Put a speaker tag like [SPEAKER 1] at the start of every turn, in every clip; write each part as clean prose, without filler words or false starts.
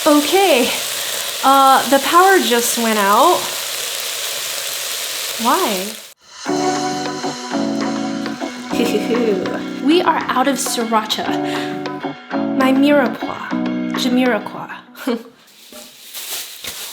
[SPEAKER 1] Okay, the power just went out. Why? We are out of sriracha. My mirepoix. Jamirepoix.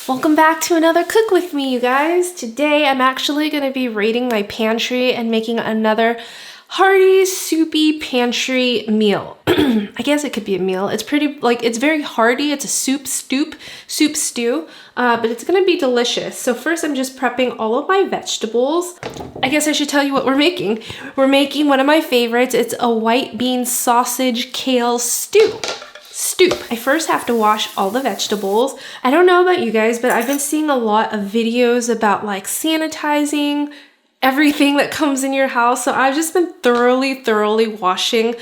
[SPEAKER 1] Welcome back to another Cook With Me, you guys. Today I'm actually going to be raiding my pantry and making another hearty, soupy pantry meal. I guess it could be a meal. It's pretty, it's very hearty. It's a soup stew, but it's gonna be delicious. So first I'm just prepping all of my vegetables. I guess I should tell you what we're making. We're making one of my favorites. It's a white bean sausage kale stew. I first have to wash all the vegetables. I don't know about you guys, but I've been seeing a lot of videos about like sanitizing everything that comes in your house. So I've just been thoroughly washing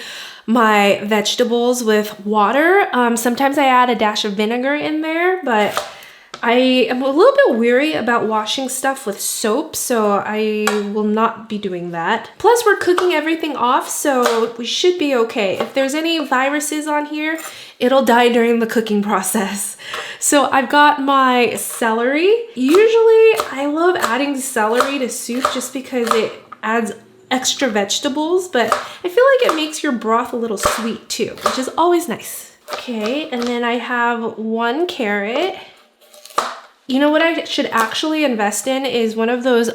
[SPEAKER 1] my vegetables with water. Sometimes I add a dash of vinegar in there, but I am a little bit weary about washing stuff with soap, so I will not be doing that. Plus, we're cooking everything off, so we should be okay. If there's any viruses on here, it'll die during the cooking process. So I've got my celery. Usually, I love adding celery to soup just because it adds extra vegetables, but I feel like it makes your broth a little sweet too, which is always nice. Okay, and then I have 1 carrot. You know what I should actually invest in is one of those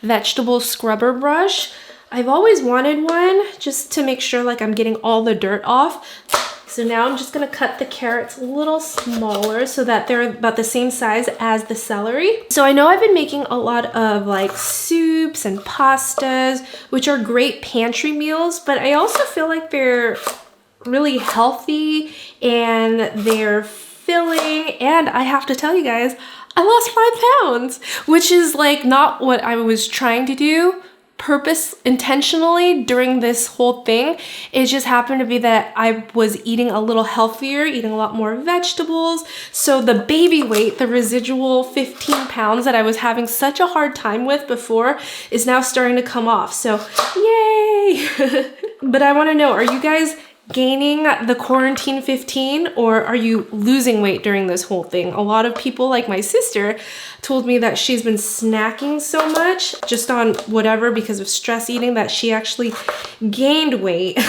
[SPEAKER 1] vegetable scrubber brush. I've always wanted one just to make sure like I'm getting all the dirt off. So now I'm just gonna cut the carrots a little smaller so that they're about the same size as the celery. So I know I've been making a lot of like soups and pastas, which are great pantry meals, but I also feel like they're really healthy and they're filling, and I have to tell you guys, I lost 5 pounds, which is like not what I was trying to do intentionally during this whole thing. It just happened to be that I was eating a little healthier, eating a lot more vegetables. So the baby weight, the residual 15 pounds that I was having such a hard time with before is now starting to come off. So yay! But I want to know, are you guys gaining the quarantine 15 or are you losing weight during this whole thing? A lot of people, like my sister, told me that she's been snacking so much just on whatever because of stress eating that she actually gained weight.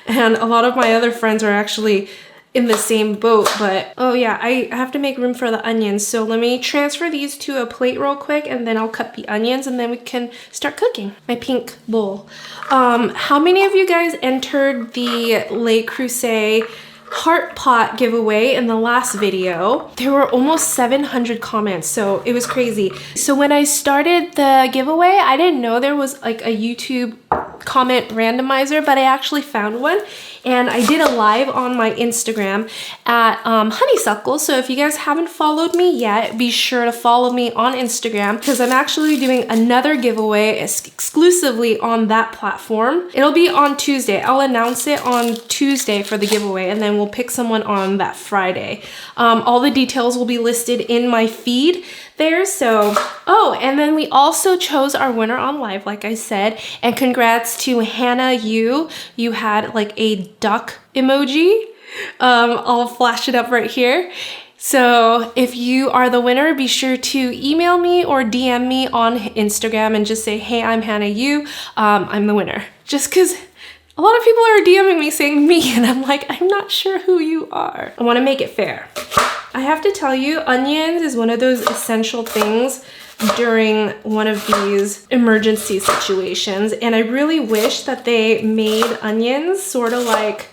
[SPEAKER 1] And a lot of my other friends are actually in the same boat, but oh yeah, I have to make room for the onions. So let me transfer these to a plate real quick and then I'll cut the onions and then we can start cooking. My pink bowl. How many of you guys entered the Le Creuset heart pot giveaway in the last video? There were almost 700 comments, so it was crazy. So when I started the giveaway, I didn't know there was like a YouTube comment randomizer, but I actually found one. And I did a live on my Instagram at Honeysuckle. So if you guys haven't followed me yet, be sure to follow me on Instagram because I'm actually doing another giveaway exclusively on that platform. It'll be on Tuesday. I'll announce it on Tuesday for the giveaway and then we'll pick someone on that Friday. All the details will be listed in my feed there. So, oh, and then we also chose our winner on live, like I said, and congrats to Hannah Yu. You had like a duck emoji. I'll flash it up right here. So if you are the winner, be sure to email me or DM me on Instagram and just say, hey, I'm Hannah Yu. I'm the winner. Just because a lot of people are DMing me saying me, and I'm like, I'm not sure who you are. I want to make it fair. I have to tell you, onions is one of those essential things during one of these emergency situations. And I really wish that they made onions sort of like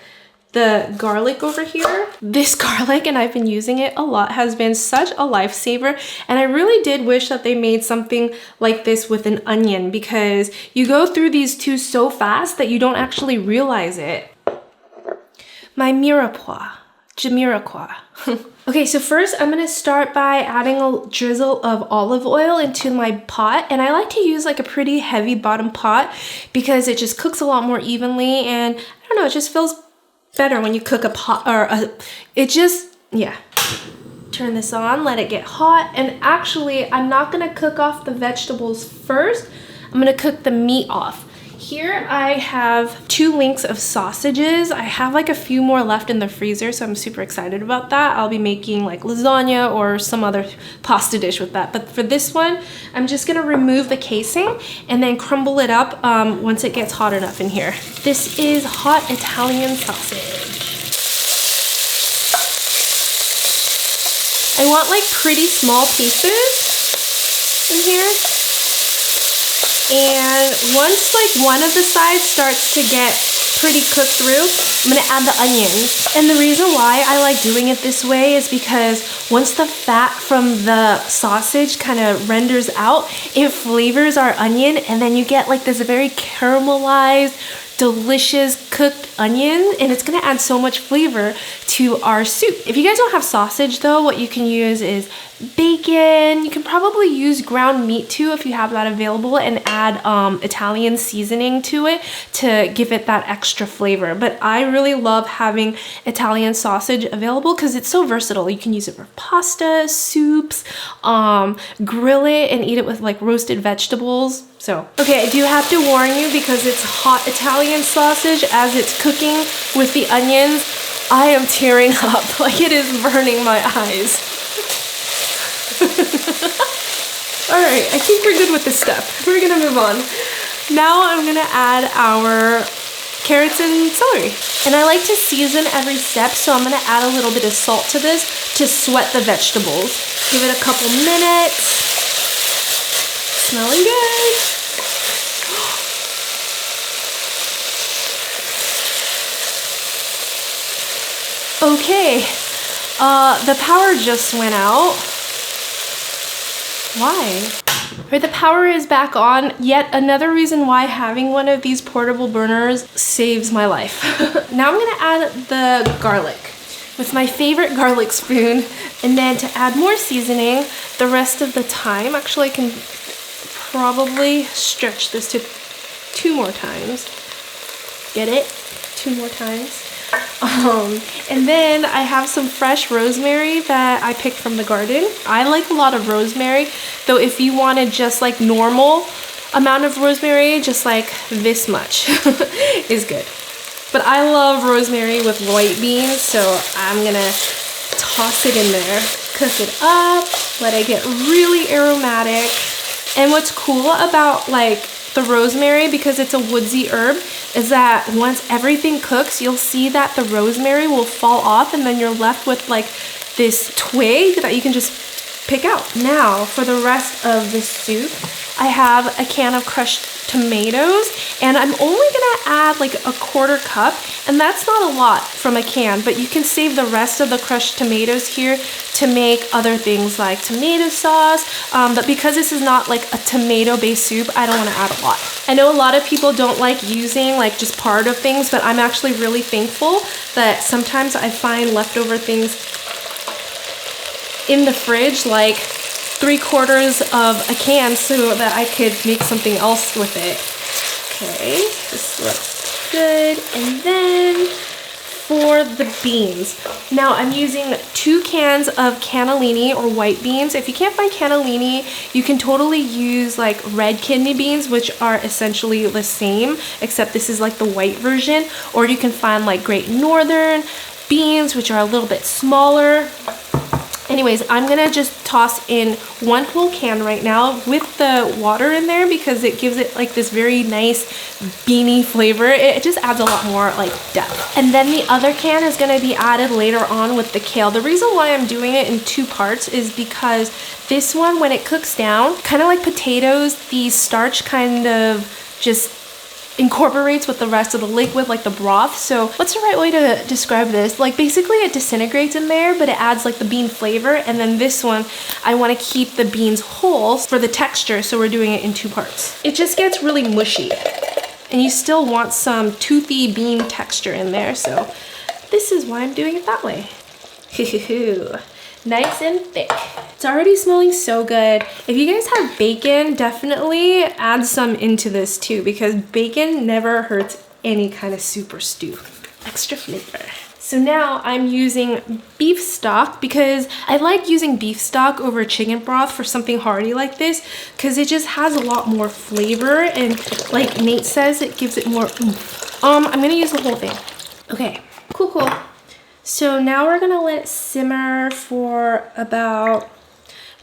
[SPEAKER 1] the garlic over here. This garlic, and I've been using it a lot, has been such a lifesaver. And I really did wish that they made something like this with an onion because you go through these two so fast that you don't actually realize it. My mirepoix. Jamirepoix. Okay, so first I'm gonna start by adding a drizzle of olive oil into my pot, and I like to use like a pretty heavy bottom pot because it just cooks a lot more evenly, and I don't know, it just feels better when you cook a pot, or yeah. Turn this on, let it get hot, and actually I'm not gonna cook off the vegetables first. I'm gonna cook the meat off. Here I have 2 links of sausages. I have like a few more left in the freezer, so I'm super excited about that. I'll be making like lasagna or some other pasta dish with that. But for this one, I'm just gonna remove the casing and then crumble it up once it gets hot enough in here. This is hot Italian sausage. I want like pretty small pieces in here. And once like one of the sides starts to get pretty cooked through, I'm gonna add the onions. And the reason why I like doing it this way is because once the fat from the sausage kind of renders out, it flavors our onion, and then you get like this very caramelized, delicious cooked onion, and it's gonna add so much flavor to our soup. If you guys don't have sausage though, what you can use is bacon. You can probably use ground meat too if you have that available, and add Italian seasoning to it to give it that extra flavor. But I really love having Italian sausage available because it's so versatile. You can use it for pasta, soups, grill it and eat it with like roasted vegetables. So, okay, I do have to warn you because it's hot Italian sausage as it's cooking with the onions. I am tearing up, like it is burning my eyes. All right, I think we're good with this step. We're gonna move on. Now I'm gonna add our carrots and celery. And I like to season every step, so I'm gonna add a little bit of salt to this to sweat the vegetables. Give it a couple minutes. Smelling good. Okay, the power just went out. Why? Right, the power is back on. Yet another reason why having one of these portable burners saves my life. Now I'm gonna add the garlic with my favorite garlic spoon, and then to add more seasoning, the rest of the thyme. Actually, I can probably stretch this to 2 more times. Get it? 2 more times. And then I have some fresh rosemary that I picked from the garden. I like a lot of rosemary, though if you wanted just like normal amount of rosemary, just like this much is good. But I love rosemary with white beans, so I'm gonna toss it in there, cook it up, let it get really aromatic. And what's cool about like the rosemary, because it's a woodsy herb, is that once everything cooks, you'll see that the rosemary will fall off, and then you're left with like this twig that you can just pick out. Now for the rest of the soup, I have a can of crushed tomatoes, and I'm only gonna add like a 1/4 cup, and that's not a lot from a can, but you can save the rest of the crushed tomatoes here to make other things like tomato sauce, but because this is not like a tomato-based soup, I don't want to add a lot. I know a lot of people don't like using like just part of things, but I'm actually really thankful that sometimes I find leftover things in the fridge, like 3/4 of a can, so that I could make something else with it. Okay, this looks good. And then for the beans, now I'm using 2 cans of cannellini or white beans. If you can't find cannellini, you can totally use like red kidney beans, which are essentially the same, except this is like the white version. Or you can find like Great Northern beans, which are a little bit smaller. Anyways, I'm gonna just toss in 1 whole can right now with the water in there because it gives it like this very nice beany flavor. It just adds a lot more like depth. And then the other can is gonna be added later on with the kale. The reason why I'm doing it in 2 parts is because this one, when it cooks down, kind of like potatoes, the starch kind of just incorporates with the rest of the liquid, like the broth. So what's the right way to describe this? Like basically it disintegrates in there, but it adds like the bean flavor. And then this one, I want to keep the beans whole for the texture, so we're doing it in 2 parts. It just gets really mushy, and you still want some toothy bean texture in there, so this is why I'm doing it that way. Nice and thick. It's already smelling so good. If you guys have bacon, definitely add some into this too, because bacon never hurts any kind of soup or stew. Extra flavor. So now I'm using beef stock because I like using beef stock over chicken broth for something hearty like this because it just has a lot more flavor, and like Nate says, it gives it more oomph. I'm gonna use the whole thing. Okay, cool. So now we're gonna let it simmer for about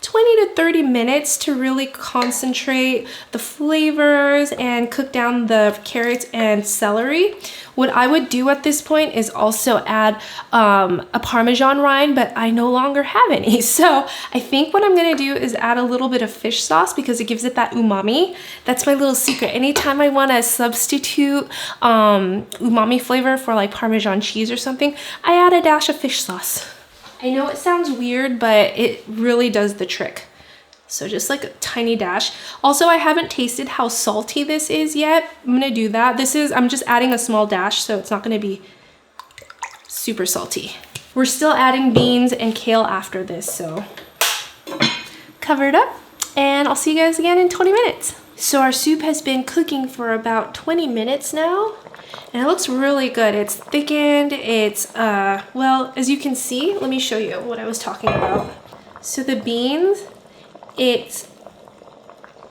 [SPEAKER 1] 20 to 30 minutes to really concentrate the flavors and cook down the carrots and celery. What I would do at this point is also add a Parmesan rind, but I no longer have any. So I think what I'm gonna do is add a little bit of fish sauce because it gives it that umami. That's my little secret. Anytime I wanna substitute umami flavor for like Parmesan cheese or something, I add a dash of fish sauce. I know it sounds weird, but it really does the trick. So just like a tiny dash. Also, I haven't tasted how salty this is yet. I'm gonna do that. I'm just adding a small dash, so it's not gonna be super salty. We're still adding beans and kale after this, so cover it up, and I'll see you guys again in 20 minutes. So our soup has been cooking for about 20 minutes now. And it looks really good. It's thickened, it's, well, as you can see, let me show you what I was talking about. So the beans, it's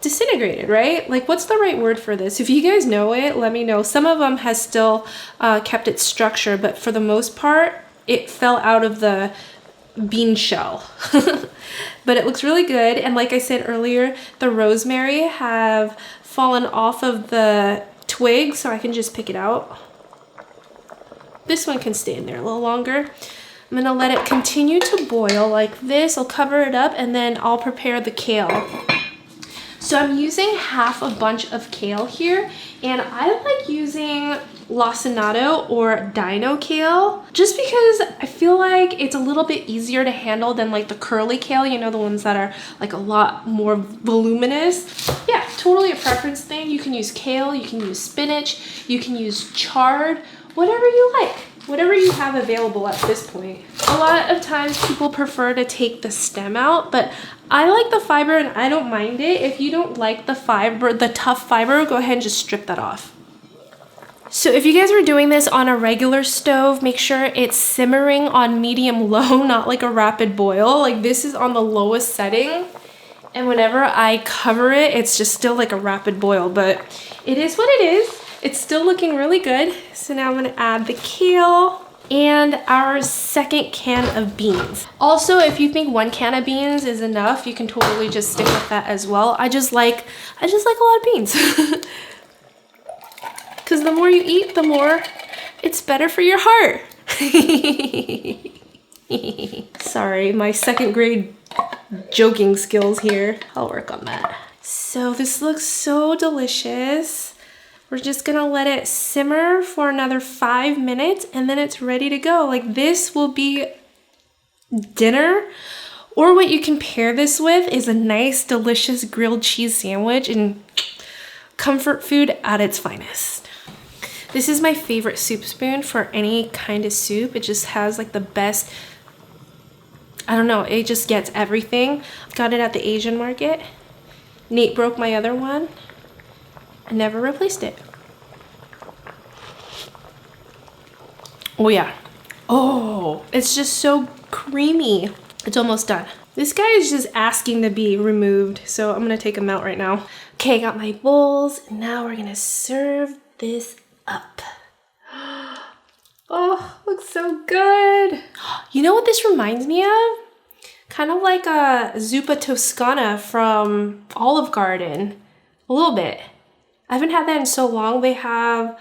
[SPEAKER 1] disintegrated, right? Like, what's the right word for this? If you guys know it, let me know. Some of them has still kept its structure, but for the most part, it fell out of the bean shell. But it looks really good. And like I said earlier, the rosemary have fallen off of the twig, so I can just pick it out. This one can stay in there a little longer. I'm gonna let it continue to boil like this. I'll cover it up and then I'll prepare the kale. So I'm using half a bunch of kale here, and I like using lacinato or Dino Kale just because I feel like it's a little bit easier to handle than like the curly kale, you know, the ones that are like a lot more voluminous. Yeah, totally a preference thing. You can use kale, you can use spinach, you can use chard, whatever you like, whatever you have available at this point. A lot of times people prefer to take the stem out, but I like the fiber and I don't mind it. If you don't like the fiber, the tough fiber, go ahead and just strip that off. So if you guys were doing this on a regular stove, make sure it's simmering on medium low, not like a rapid boil. Like this is on the lowest setting. And whenever I cover it, it's just still like a rapid boil, but it is what it is. It's still looking really good. So now I'm gonna add the kale and our second can of beans. Also, if you think one can of beans is enough, you can totally just stick with that as well. I just like a lot of beans. Because the more you eat, the more it's better for your heart. Sorry, my second grade joking skills here. I'll work on that. So this looks so delicious. We're just gonna let it simmer for another 5 minutes and then it's ready to go. Like this will be dinner, or what you can pair this with is a nice, delicious grilled cheese sandwich and comfort food at its finest. This is my favorite soup spoon for any kind of soup. It just has like the best, I don't know, it just gets everything. Got it at the Asian market. Nate broke my other one. I never replaced it. Oh yeah. Oh, it's just so creamy. It's almost done. This guy is just asking to be removed, so I'm gonna take him out right now. Okay, I got my bowls. Now we're gonna serve this up. Oh, looks so good. You know what this reminds me of? Kind of like a zuppa toscana from Olive Garden. A little bit. I haven't had that in so long. They have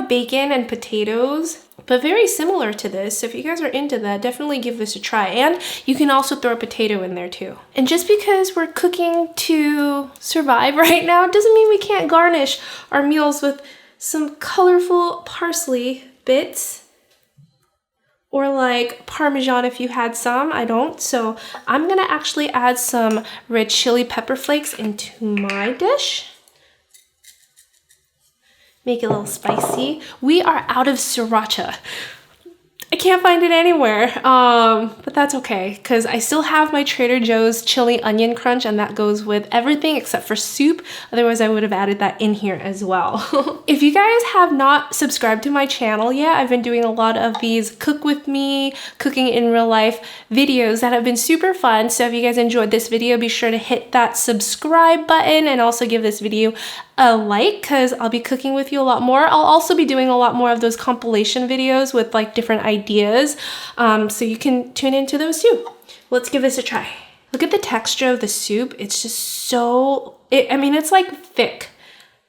[SPEAKER 1] bacon and potatoes, but very similar to this. So if you guys are into that, definitely give this a try. And you can also throw a potato in there too. And just because we're cooking to survive right now, doesn't mean we can't garnish our meals with some colorful parsley bits. Or like Parmesan if you had some. I don't. So I'm gonna actually add some red chili pepper flakes into my dish. Make it a little spicy. We are out of sriracha. I can't find it anywhere, but that's okay because I still have my Trader Joe's chili onion crunch and that goes with everything except for soup. Otherwise, I would have added that in here as well. If you guys have not subscribed to my channel yet, I've been doing a lot of these cook with me, cooking in real life videos that have been super fun. So if you guys enjoyed this video, be sure to hit that subscribe button and also give this video a like because I'll be cooking with you a lot more. I'll also be doing a lot more of those compilation videos with like different ideas, so you can tune into those too. Let's give this a try. Look at the texture of the soup. It's just so, I mean, it's like thick.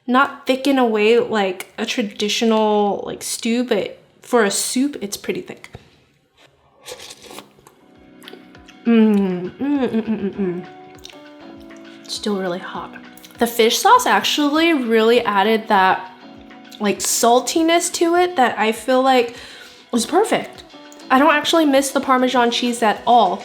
[SPEAKER 1] Not thick in a way like a traditional like stew, but for a soup, it's pretty thick. Still really hot. The fish sauce actually really added that like saltiness to it that I feel like was perfect. I don't actually miss the Parmesan cheese at all.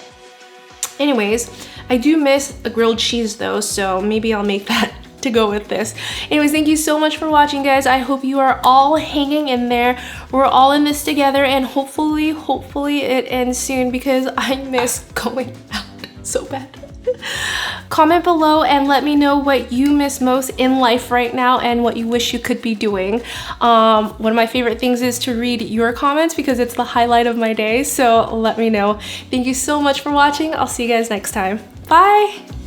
[SPEAKER 1] Anyways, I do miss a grilled cheese though, so maybe I'll make that to go with this. Anyways, thank you so much for watching, guys. I hope you are all hanging in there. We're all in this together, and hopefully it ends soon because I miss going out so bad. Comment below and let me know what you miss most in life right now and what you wish you could be doing. One of my favorite things is to read your comments because it's the highlight of my day, so let me know. Thank you so much for watching. I'll see you guys next time. Bye!